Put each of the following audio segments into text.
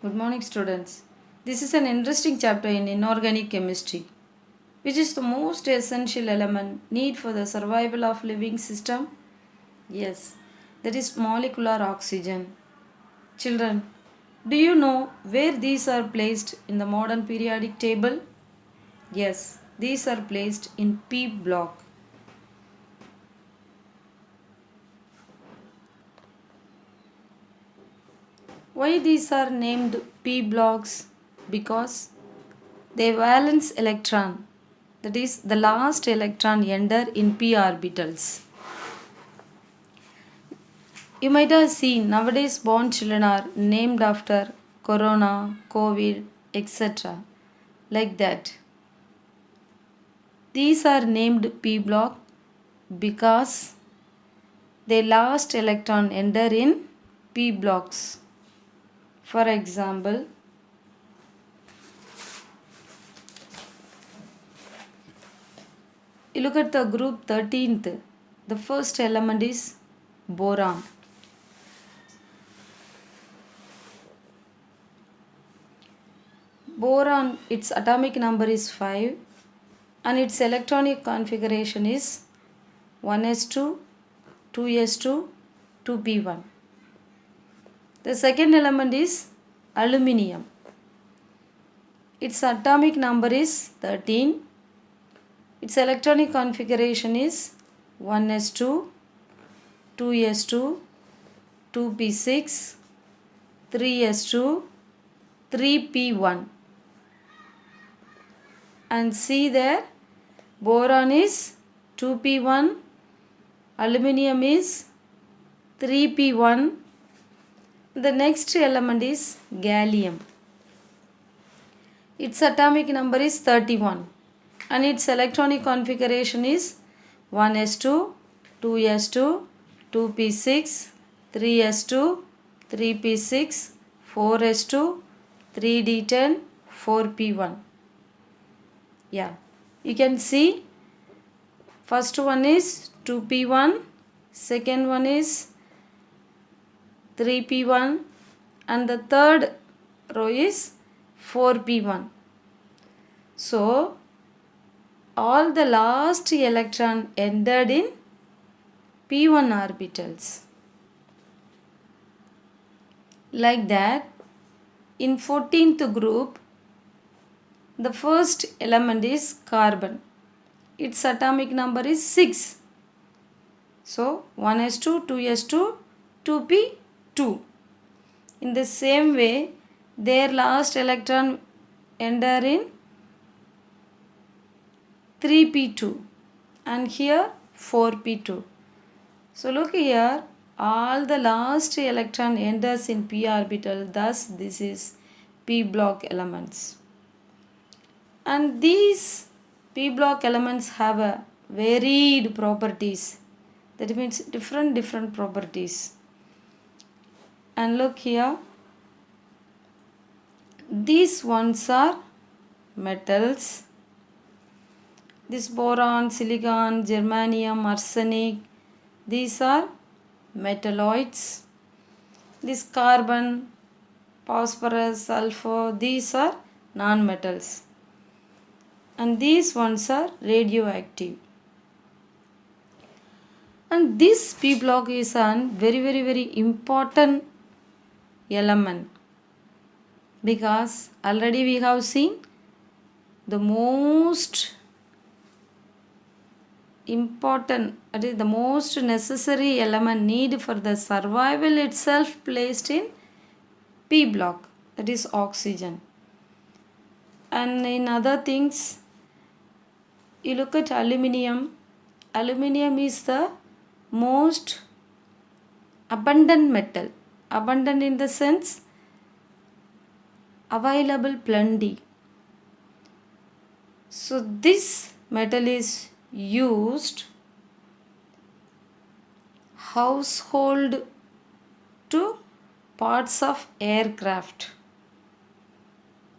Good morning, students. This is an interesting chapter in inorganic chemistry, which is the most essential element need for the survival of living system. Yes, that is molecular oxygen. Children, do you know where these are placed in the modern periodic table? Yes, these are placed in P block. Why these are named P blocks? Because their valence electron, that is the last electron enter in p orbitals. You might have seen nowadays born children are named after corona, covid, etc. Like that. These are named p block because their last electron enter in p blocks. For example, you look at the group 13th. The first element is boron. Boron, its atomic number is 5 and its electronic configuration is 1s2, 2s2, 2p1. The second element is aluminium. Its atomic number is 13. Its electronic configuration is 1s2, 2s2, 2p6, 3s2, 3p1. And see there, boron is 2p1, aluminium is 3p1. The next element is gallium. Its atomic number is 31 and its electronic configuration is 1s2, 2s2, 2p6, 3s2, 3p6, 4s2, 3d10, 4p1. Yeah, you can see first one is 2p1, second one is 3p1 and the third row is 4p1. So all the last electron entered in p1 orbitals. Like that, in 14th group, the first element is carbon. Its atomic number is 6. So 1s2, 2s2, 2p2. In the same way, their last electron enter in 3p2 and here 4p2. So look here, all the last electron enters in p orbital, thus this is p block elements. And these p block elements have a varied properties. That means different properties. And look here, these ones are metals. This boron, silicon, germanium, arsenic, these are metalloids. This carbon, phosphorus, sulfur, these are non-metals. And these ones are radioactive. And this p block is an very important element because already we have seen the most important, that is the most necessary element need for the survival itself placed in p block, that is oxygen. And in other things, you look at aluminium. Aluminium is the most abundant metal. Abundant in the sense available plenty. So this metal is used household to parts of aircraft.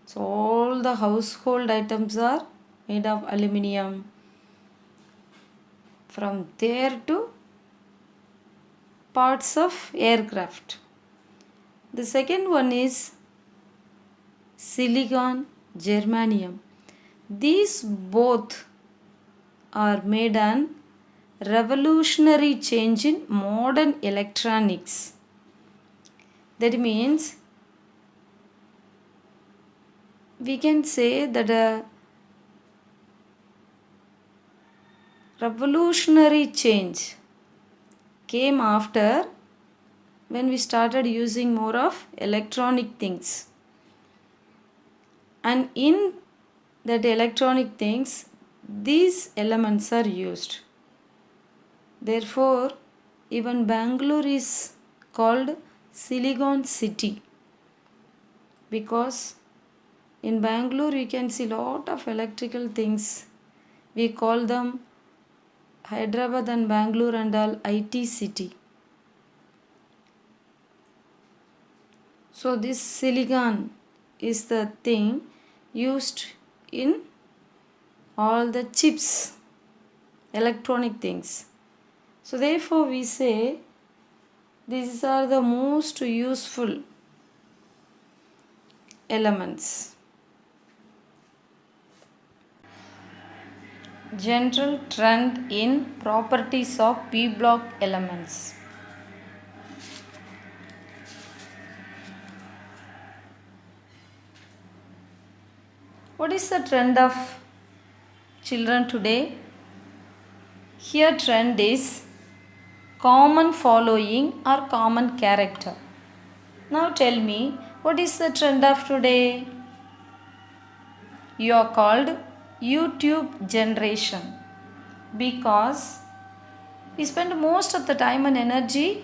So all the household items are made of aluminium. From there to parts of aircraft. The second one is silicon, germanium. These both are made an revolutionary change in modern electronics. That means we can say that a revolutionary change came after when we started using more of electronic things. And in that electronic things, these elements are used. Therefore, even Bangalore is called Silicon City, because in Bangalore you can see lot of electrical things. We call them Hyderabad and Bangalore and all IT city. So this silicon is the thing used in all the chips, electronic things. So therefore we say these are the most useful elements. General trend in properties of p block elements. What is the trend of children today? Here trend is common following or common character. Now tell me, what is the trend of today? You are called YouTube generation, because we spend most of the time and energy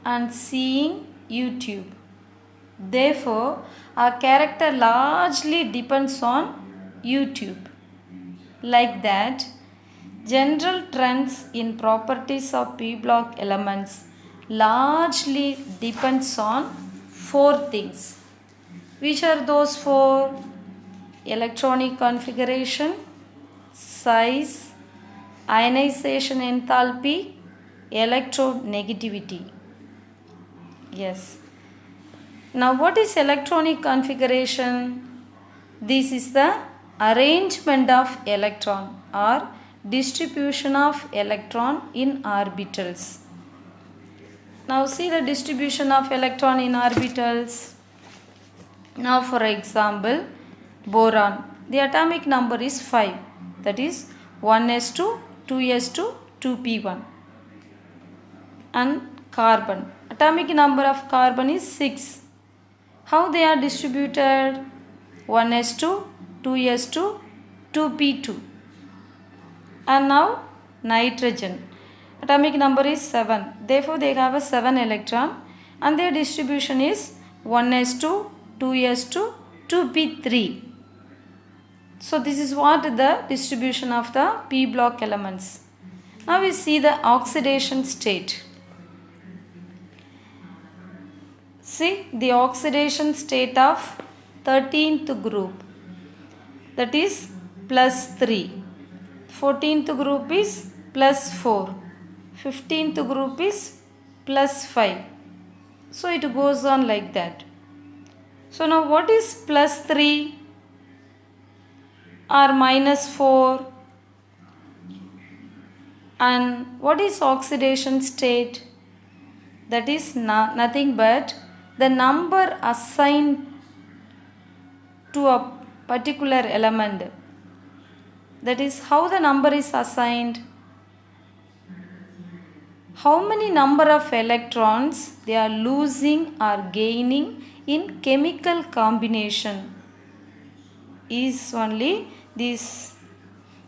on seeing YouTube. Therefore, our character largely depends on YouTube. Like that, general trends in properties of p block elements largely depends on four things. Which are those four? Electronic configuration, size, ionization enthalpy, electronegativity. Yes. Now what is electronic configuration? This is the arrangement of electron or distribution of electron in orbitals. Now see the distribution of electron in orbitals. Now for example, boron, the atomic number is 5, that is 1s2, 2s2, 2p1. And carbon, atomic number of carbon is 6. How they are distributed? 1s2, 2s2, 2p2. And now nitrogen, atomic number is 7. Therefore they have a 7 electron and their distribution is 1s2, 2s2, 2p3. So this is what the distribution of the p block elements. Now we see the oxidation state. See the oxidation state of 13th group, that is plus 3. 14th group is plus 4. 15th group is plus 5. So it goes on like that. So now what is plus 3 or minus 4? And what is oxidation state? That is nothing but the number assigned to a particular element. That is how the number is assigned. How many number of electrons they are losing or gaining in chemical combination is only this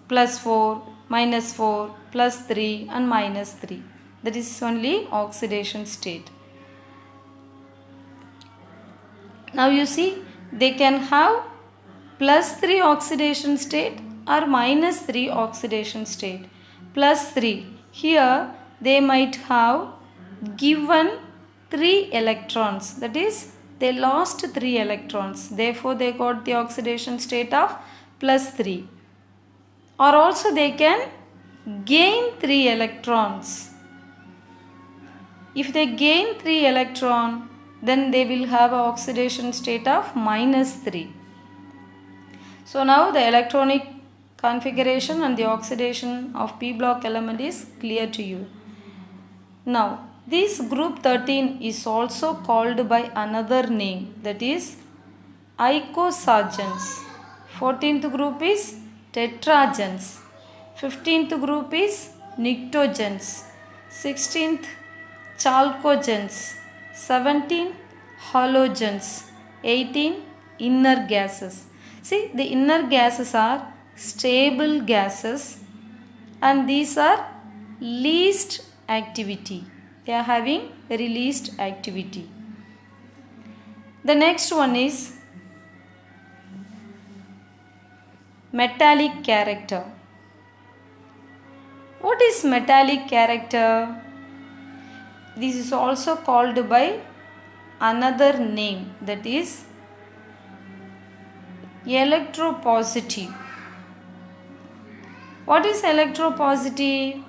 plus 4, minus 4, plus 3 and minus 3. That is only oxidation state. Now you see they can have plus 3 oxidation state or minus 3 oxidation state. Plus 3. Here they might have given 3 electrons. That is they lost 3 electrons. Therefore they got the oxidation state of plus 3. Or also they can gain 3 electrons. If they gain 3 electron, then they will have an oxidation state of minus 3. So now the electronic configuration and the oxidation of p block element is clear to you. Now this group 13 is also called by another name, that is icosahexanes. 14th group is tetragens. 15th group is pnictogens. 16th chalcogens. 17th halogens. 18 inner gases. See, the inner gases are stable gases and these are least activity. They are having very least activity. The next one is metallic character. What is metallic character? This is also called by another name, that is electropositive. What is electropositive?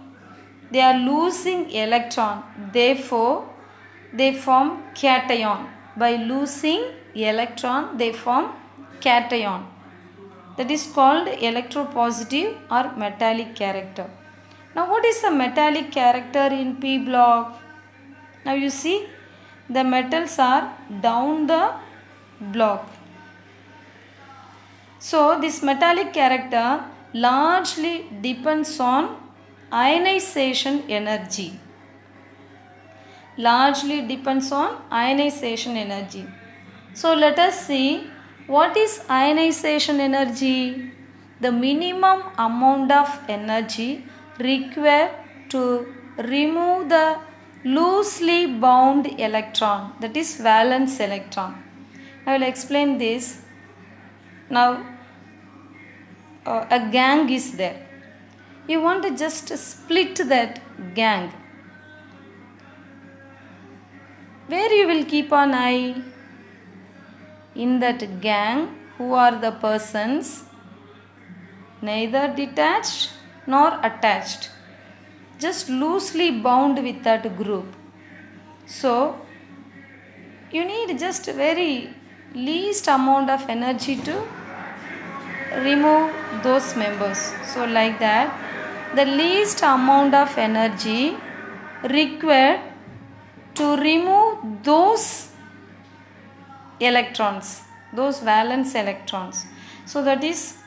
They are losing electron, therefore they form cation. By losing electron they form cation. That is called electropositive or metallic character. Now what is the metallic character in p block? Now you see the metals are down the block. So this metallic character largely depends on ionization energy. Largely depends on ionization energy. So let us see what is ionization energy. The minimum amount of energy required to remove the loosely bound electron, that is valence electron. I will explain this. Now a gang is there. You want to just split that gang. Where you will keep an eye? In that gang, who are the persons neither detached nor attached, just loosely bound with that group. So you need just very least amount of energy to remove those members. So like that, the least amount of energy required to remove those electrons, those valence electrons. So that is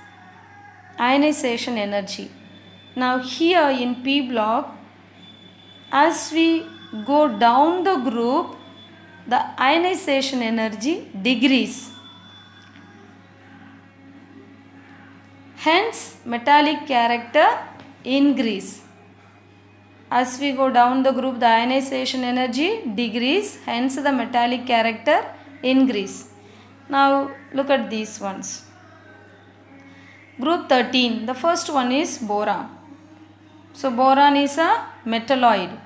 ionization energy. Now here in p block, as we go down the group, the ionization energy decreases. Hence metallic character increase. As we go down the group, the ionization energy decrease, hence the metallic character increase. Now look at these ones. Group 13, the first one is boron. So boron is a metalloid.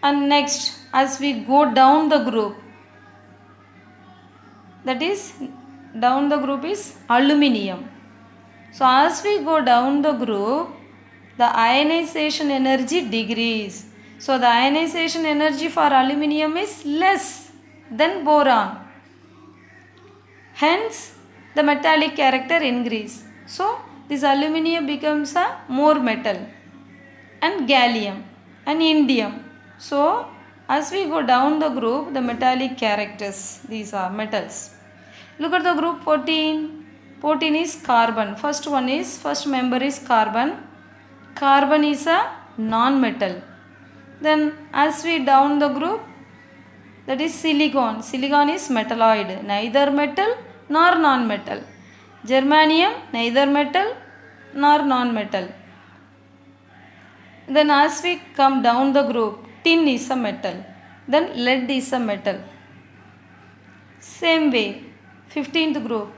And next, as we go down the group, that is down the group is aluminium. So as we go down the group, the ionization energy decrease. So the ionization energy for aluminium is less than boron. Hence the metallic character increase. So this aluminium becomes a more metal, and gallium and indium. So as we go down the group, the metallic characters, these are metals. Look at the group 14. 14 is carbon. First member is carbon. Carbon is a non-metal. Then as we down the group, that is silicon. Silicon is metalloid, neither metal nor non-metal. Germanium, neither metal nor non-metal. Then as we come down the group, tin is a metal. Then lead is a metal. Same way, 15th group,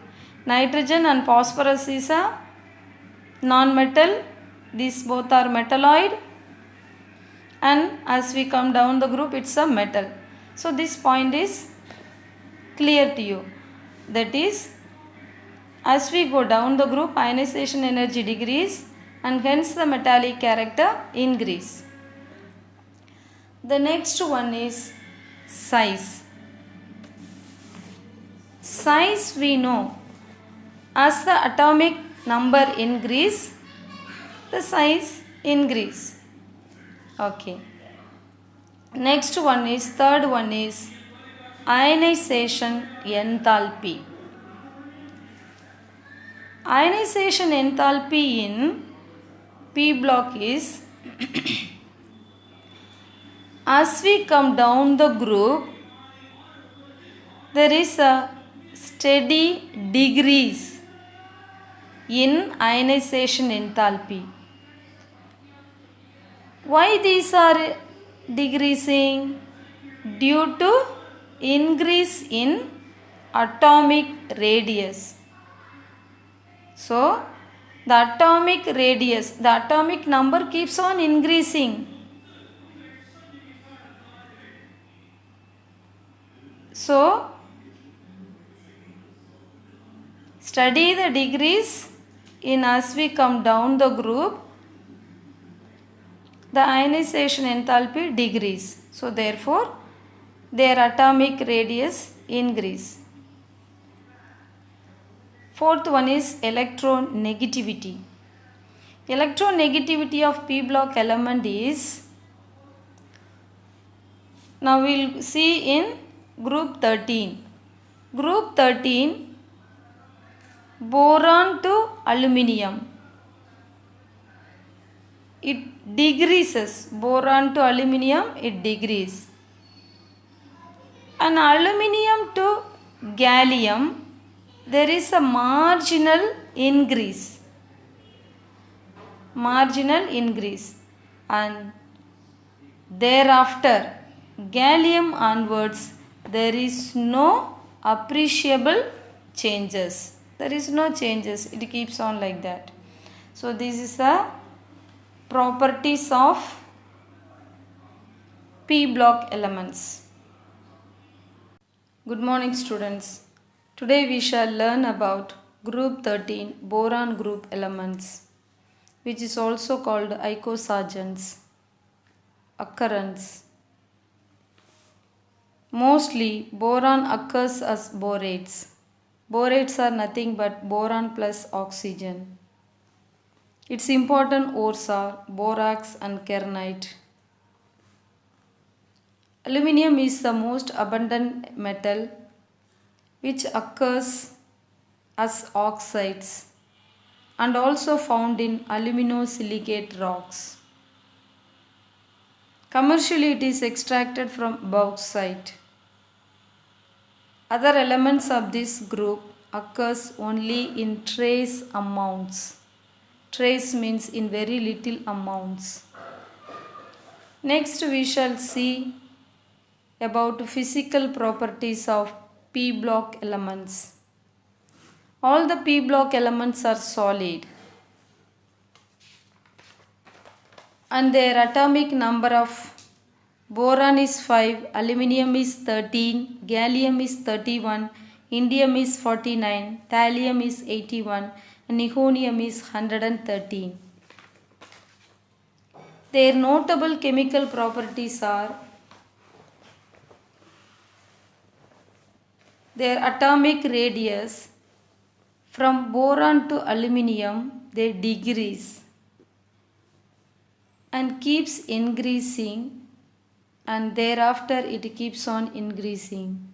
nitrogen and phosphorus is a non-metal. These both are metalloid. And as we come down the group, it's a metal. So this point is clear to you. That is, as we go down the group, ionization energy decrease and hence the metallic character increase. The next one is size. Size we know. As the atomic number increase, the size increase. Okay. Next one is, third one is ionization enthalpy. Ionization enthalpy in P block is as we come down the group, there is a steady decrease in ionization enthalpy. Why these are decreasing? Due to increase in atomic radius. So, the atomic radius, the atomic number keeps on increasing. So, study the decrease in as we come down the group, the ionization enthalpy decrease. So, therefore, their atomic radius increase. Fourth one is electronegativity. Electronegativity of P block element is, now we will see in group 13. Group 13, boron to aluminium. It decreases. Boron to aluminium, it decreases. And aluminium to gallium, there is a marginal increase. Marginal increase. And thereafter, gallium onwards, there is no appreciable changes. There is no changes. It keeps on like that. So, this is the properties of P block elements. Good morning, students. Today we shall learn about group 13 boron group elements, which is also called icosahedrons. Occurrence. Mostly boron occurs as borates. Borates are nothing but boron plus oxygen. Its important ores are borax and kernite. Aluminium is the most abundant metal which occurs as oxides and also found in aluminosilicate rocks. Commercially, it is extracted from bauxite. Other elements of this group occurs only in trace amounts. Trace means in very little amounts. Next, we shall see about physical properties of P block elements. All the P block elements are solid and their atomic number of boron is 5, aluminium is 13, gallium is 31, indium is 49, thallium is 81 and nihonium is 113. Their notable chemical properties are their atomic radius. From boron to aluminium, they decrease and keeps increasing, and thereafter it keeps on increasing.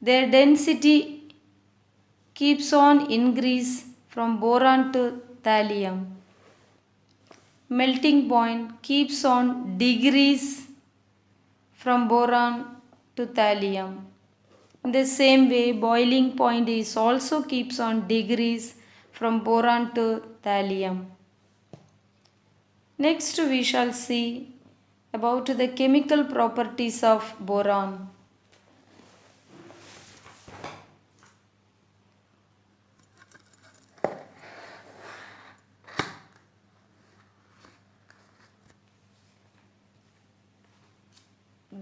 Their density keeps on increase from boron to thallium. Melting point keeps on decrease from boron to thallium. In the same way, boiling point is also keeps on decrease from boron to thallium. Next, we shall see about the chemical properties of boron.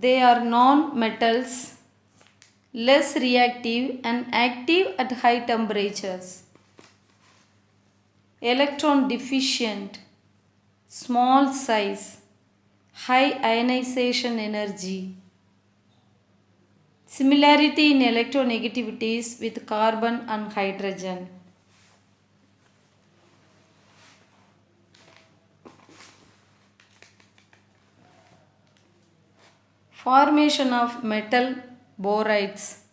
They are non-metals, less reactive and active at high temperatures. Electron deficient, small size, high ionization energy. Similarity in electronegativities with carbon and hydrogen. Formation of metal borides.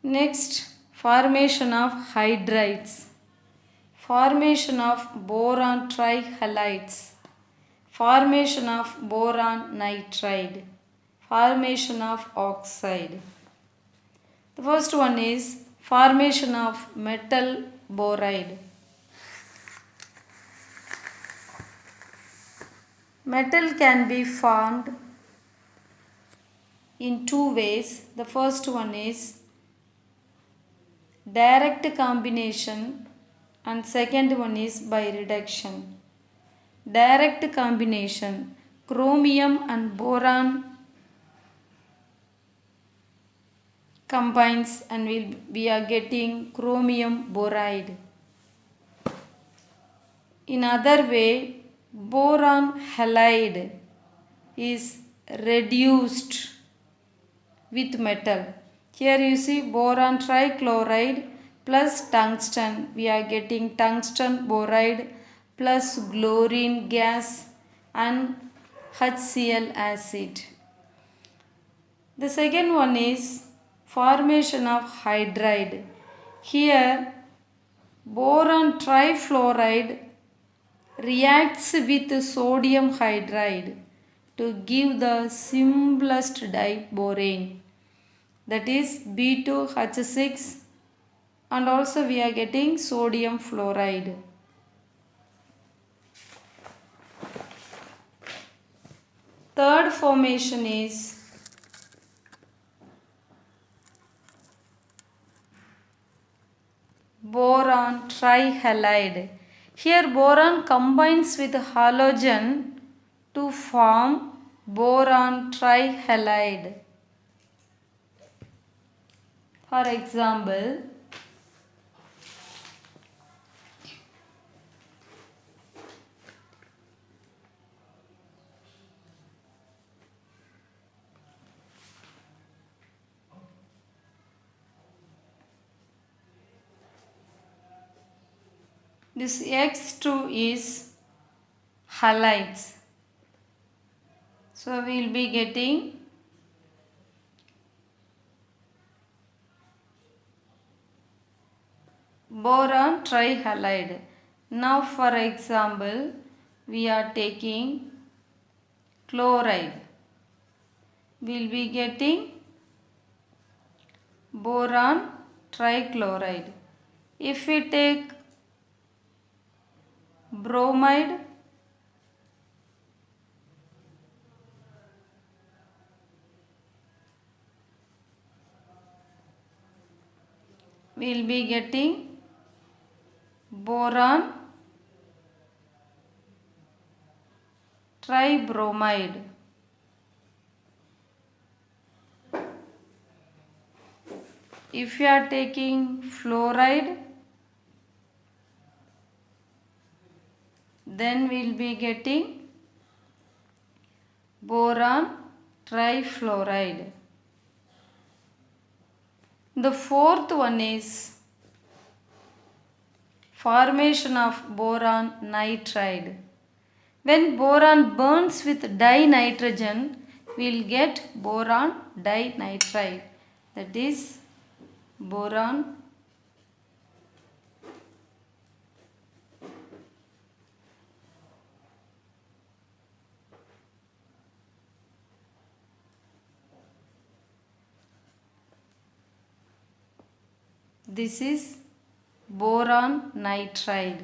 Next, formation of hydrides. Formation of boron trihalides. Formation of boron nitride. Formation of oxide. The first one is formation of metal boride. Metal can be formed in two ways. The first one is direct combination and second one is by reduction. Direct combination, chromium and boron combines and we are getting chromium boride. In other way, boron halide is reduced with metal. Here you see boron trichloride plus tungsten. We are getting tungsten boride plus chlorine gas and HCl acid. The second one is formation of hydride. Here boron trifluoride reacts with sodium hydride to give the simplest diborane, that is B2H6, and also we are getting sodium fluoride. Third formation is boron trihalide. Here boron combines with halogen to form boron trihalide. For example, this X2 is halides. So we will be getting boron trihalide. Now for example, we are taking chloride. We will be getting boron trichloride. If we take bromide, we will be getting boron tribromide. If you are taking fluoride, then we will be getting boron trifluoride. The fourth one is formation of boron nitride. When boron burns with dinitrogen, we will get boron dinitride, that is boron this is boron nitride.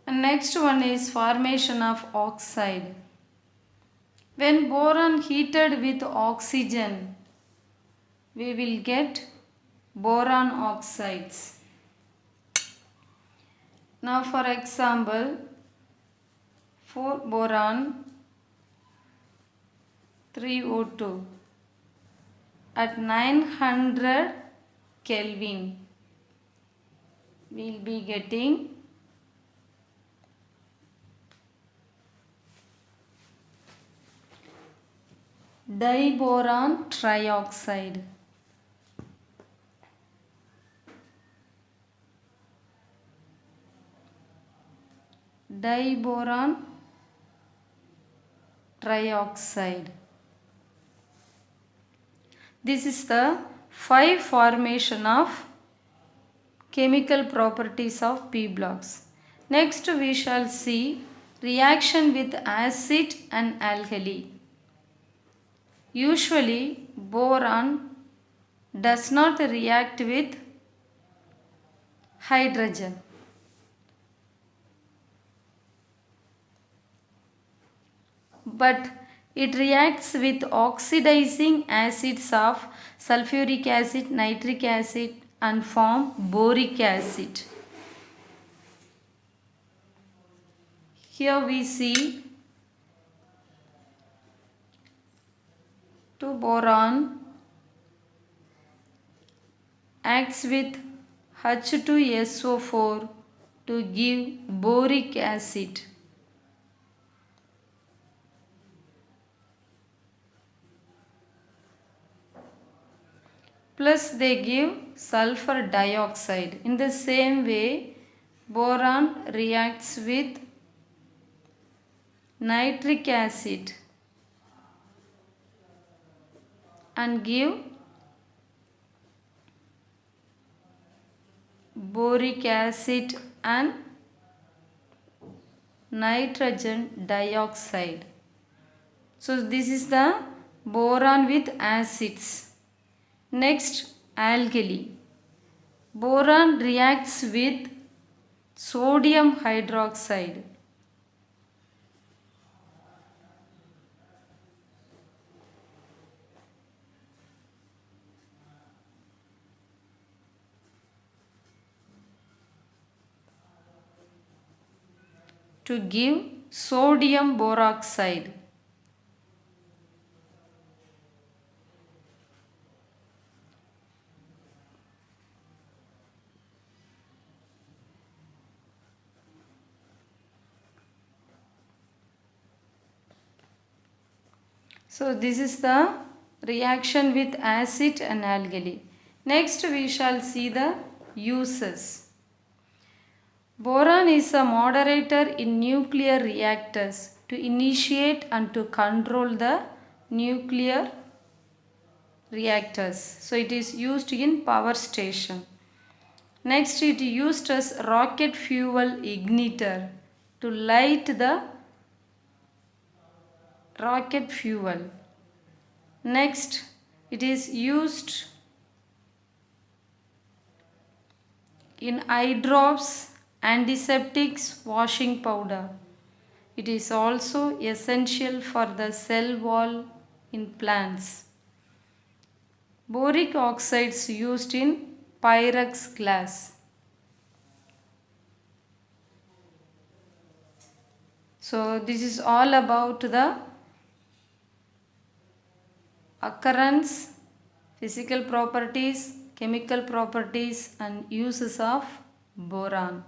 And next one is formation of oxide. When boron heated with oxygen, we will get boron oxides. Now for example, for boron 3O2 at 900 Kelvin. We'll be getting diboron trioxide. Diboron trioxide. This is the 5 formation of chemical properties of p blocks. Next we shall see reaction with acid and alkali. Usually boron does not react with hydrogen. But it reacts with oxidizing acids of sulfuric acid, nitric acid and form boric acid. Here we see 2 boron acts with H2SO4 to give boric acid. Plus they give sulfur dioxide. In the same way, boron reacts with nitric acid and give boric acid and nitrogen dioxide. So this is the boron with acids. Next, alkali. Boron reacts with sodium hydroxide. To give sodium boroxide. So this is the reaction with acid and alkali. Next we shall see the uses. Boron is a moderator in nuclear reactors to initiate and to control the nuclear reactors. So it is used in power station. Next it is used as rocket fuel igniter to light the rocket fuel. Next it is used in eye drops, antiseptics, washing powder. It is also essential for the cell wall in plants. Boric oxides used in Pyrex glass. So this is all about the occurrence, physical properties, chemical properties and uses of boron.